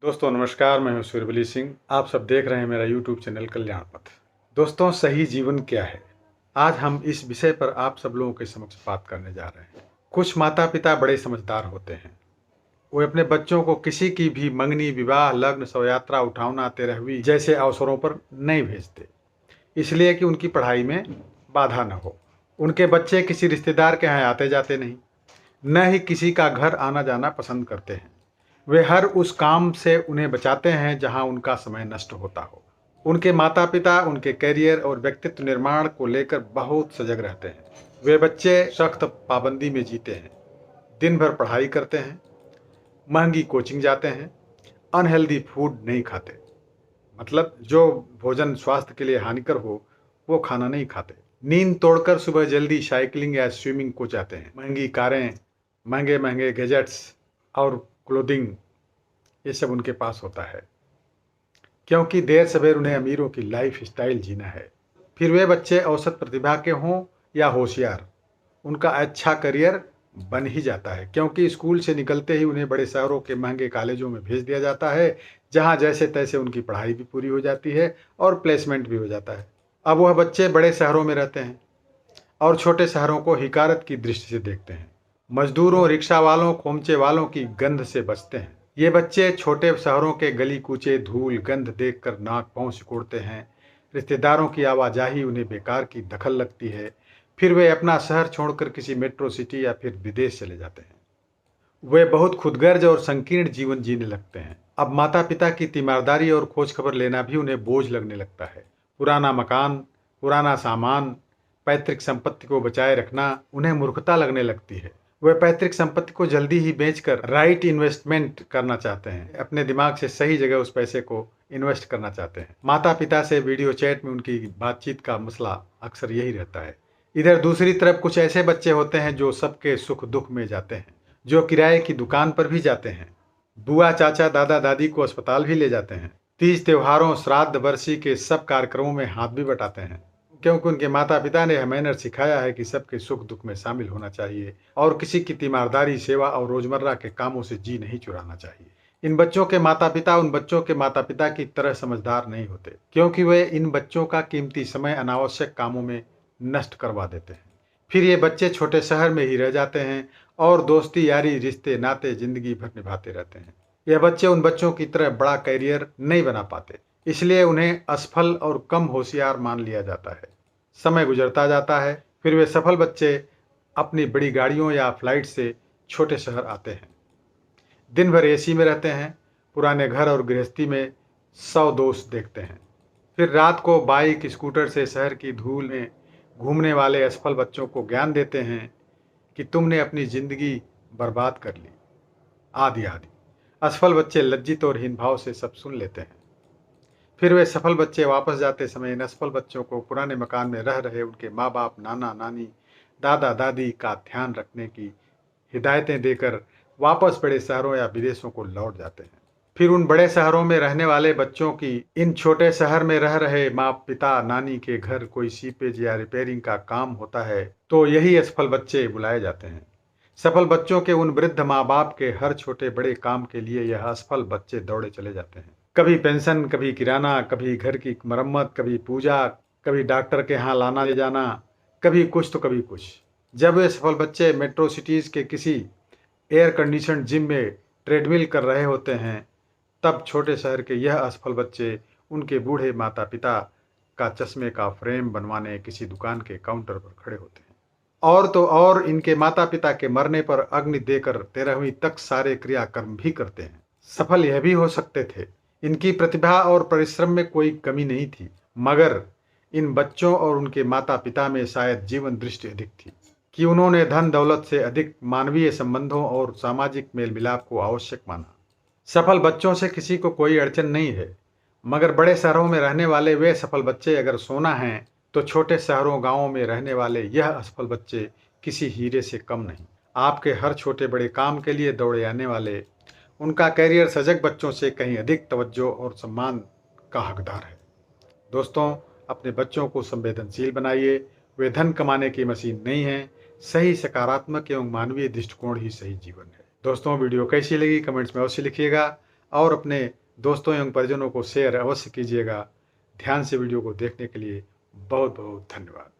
दोस्तों नमस्कार, मैं हूं सूर्यवली सिंह। आप सब देख रहे हैं मेरा यूट्यूब चैनल कल्याण पथ। दोस्तों, सही जीवन क्या है? आज हम इस विषय पर आप सब लोगों के समक्ष बात करने जा रहे हैं। कुछ माता पिता बड़े समझदार होते हैं। वे अपने बच्चों को किसी की भी मंगनी, विवाह, लग्न, शव यात्रा, उठावना, तेरहवीं जैसे अवसरों पर नहीं भेजते, इसलिए कि उनकी पढ़ाई में बाधा न हो। उनके बच्चे किसी रिश्तेदार के यहाँ आते जाते नहीं, न ही किसी का घर आना जाना पसंद करते हैं। वे हर उस काम से उन्हें बचाते हैं जहां उनका समय नष्ट होता हो। उनके माता पिता उनके करियर और व्यक्तित्व निर्माण को लेकर बहुत सजग रहते हैं। वे बच्चे सख्त पाबंदी में जीते हैं, दिन भर पढ़ाई करते हैं, महंगी कोचिंग जाते हैं, अनहेल्दी फूड नहीं खाते, मतलब जो भोजन स्वास्थ्य के लिए हानिकर हो वो खाना नहीं खाते। नींद तोड़कर सुबह जल्दी साइकिलिंग या स्विमिंग को जाते हैं। महंगी कारें, महंगे महंगे गैजेट्स और क्लोथिंग, ये सब उनके पास होता है, क्योंकि देर सवेर उन्हें अमीरों की लाइफ स्टाइल जीना है। फिर वे बच्चे औसत प्रतिभा के हों या होशियार, उनका अच्छा करियर बन ही जाता है, क्योंकि स्कूल से निकलते ही उन्हें बड़े शहरों के महंगे कॉलेजों में भेज दिया जाता है, जहां जैसे तैसे उनकी पढ़ाई भी पूरी हो जाती है और प्लेसमेंट भी हो जाता है। अब वह बच्चे बड़े शहरों में रहते हैं और छोटे शहरों को हिकारत की दृष्टि से देखते हैं। मजदूरों, रिक्शा वालों, खोमचे वालों की गंध से बचते हैं। ये बच्चे छोटे शहरों के गली कूचे, धूल, गंध देखकर नाक पांव सिकोड़ते हैं। रिश्तेदारों की आवाजाही उन्हें बेकार की दखल लगती है। फिर वे अपना शहर छोड़कर किसी मेट्रो सिटी या फिर विदेश चले जाते हैं। वे बहुत खुदगर्ज और संकीर्ण जीवन जीने लगते हैं। अब माता पिता की तीमारदारी और खोज खबर लेना भी उन्हें बोझ लगने लगता है। पुराना मकान, पुराना सामान, पैतृक संपत्ति को बचाए रखना उन्हें मूर्खता लगने लगती है। वे पैतृक संपत्ति को जल्दी ही बेचकर राइट इन्वेस्टमेंट करना चाहते हैं, अपने दिमाग से सही जगह उस पैसे को इन्वेस्ट करना चाहते हैं। माता पिता से वीडियो चैट में उनकी बातचीत का मसला अक्सर यही रहता है। इधर दूसरी तरफ कुछ ऐसे बच्चे होते हैं जो सबके सुख दुख में जाते हैं, जो किराए की दुकान पर भी जाते हैं, बुआ चाचा दादा दादी को अस्पताल भी ले जाते हैं, तीज त्योहारों, श्राद्ध बरसी के सब कार्यक्रमों में हाथ भी बटाते हैं, क्योंकि उनके माता पिता ने हमें सिखाया है कि सबके सुख दुख में शामिल होना चाहिए और किसी की तीमारदारी, सेवा और रोजमर्रा के कामों से जी नहीं चुराना चाहिए। इन बच्चों के माता पिता उन बच्चों के माता पिता की तरह समझदार नहीं होते, क्योंकि वे इन बच्चों का कीमती समय अनावश्यक कामों में नष्ट करवा देते हैं। फिर ये बच्चे छोटे शहर में ही रह जाते हैं और दोस्ती यारी, रिश्ते नाते जिंदगी भर निभाते रहते हैं। यह बच्चे उन बच्चों की तरह बड़ा करियर नहीं बना पाते, इसलिए उन्हें असफल और कम होशियार मान लिया जाता है। समय गुजरता जाता है, फिर वे सफल बच्चे अपनी बड़ी गाड़ियों या फ्लाइट से छोटे शहर आते हैं, दिन भर एसी में रहते हैं, पुराने घर और गृहस्थी में 100 दोष देखते हैं। फिर रात को बाइक, स्कूटर से शहर की धूल में घूमने वाले असफल बच्चों को ज्ञान देते हैं कि तुमने अपनी जिंदगी बर्बाद कर ली, आदि आदि। असफल बच्चे लज्जित और हीन भाव से सब सुन लेते हैं। फिर वे सफल बच्चे वापस जाते समय इन असफल बच्चों को पुराने मकान में रह रहे उनके माँ बाप, नाना नानी, दादा दादी का ध्यान रखने की हिदायतें देकर वापस बड़े शहरों या विदेशों को लौट जाते हैं। फिर उन बड़े शहरों में रहने वाले बच्चों की इन छोटे शहर में रह रहे माँ पिता, नानी के घर कोई सीपेज या रिपेयरिंग का काम होता है तो यही असफल बच्चे बुलाए जाते हैं। सफल बच्चों के उन वृद्ध माँ बाप के हर छोटे बड़े काम के लिए यह असफल बच्चे दौड़े चले जाते हैं। कभी पेंशन, कभी किराना, कभी घर की मरम्मत, कभी पूजा, कभी डॉक्टर के यहाँ लाना ले जाना, कभी कुछ तो कभी कुछ। जब वे सफल बच्चे मेट्रो सिटीज के किसी एयर कंडीशन जिम में ट्रेडमिल कर रहे होते हैं, तब छोटे शहर के यह असफल बच्चे उनके बूढ़े माता पिता का चश्मे का फ्रेम बनवाने किसी दुकान के काउंटर पर खड़े होते हैं। और तो और इनके माता पिता के मरने पर अग्नि देकर 13वीं तक सारे क्रियाकर्म भी करते हैं। सफल यह भी हो सकते थे, इनकी प्रतिभा और परिश्रम में कोई कमी नहीं थी, मगर इन बच्चों और उनके माता पिता में शायद जीवन दृष्टि अधिक थी कि उन्होंने धन दौलत से अधिक मानवीय संबंधों और सामाजिक मेल मिलाप को आवश्यक माना। सफल बच्चों से किसी को कोई अड़चन नहीं है, मगर बड़े शहरों में रहने वाले वे सफल बच्चे अगर सोना हैं तो छोटे शहरों गांवों में रहने वाले यह असफल बच्चे किसी हीरे से कम नहीं। आपके हर छोटे बड़े काम के लिए दौड़े आने वाले उनका कैरियर सजग बच्चों से कहीं अधिक तवज्जो और सम्मान का हकदार है। दोस्तों, अपने बच्चों को संवेदनशील बनाइए। वे धन कमाने की मशीन नहीं है, सही सकारात्मक एवं मानवीय दृष्टिकोण ही सही जीवन है। दोस्तों, वीडियो कैसी लगी कमेंट्स में अवश्य लिखिएगा। और अपने दोस्तों एवं परिजनों को शेयर अवश्य कीजिएगा। ध्यान से वीडियो को देखने के लिए बहुत बहुत धन्यवाद।